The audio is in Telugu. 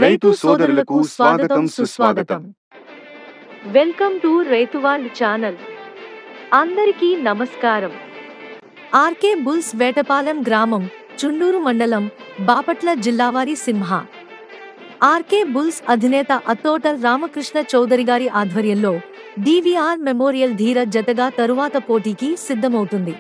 రైతు సోదరులకు స్వాగతం సుస్వాగతం. వెల్కమ్ టు రైతువాళ్ళ ఛానల్. అందరికీ నమస్కారం. ఆర్కే బుల్స్ వేటపాలెం గ్రామం, చుండూరు మండలం, బాపట్ల జిల్లావారి సింహ. ఆర్కే బుల్స్ అధినేత అత్తోట రామకృష్ణ చౌదరి గారి ఆధ్వర్యంలో డివిఆర్ మెమోరియల్ ధీర జతగా తరువాత పోటీకి సిద్ధమవుతుంది.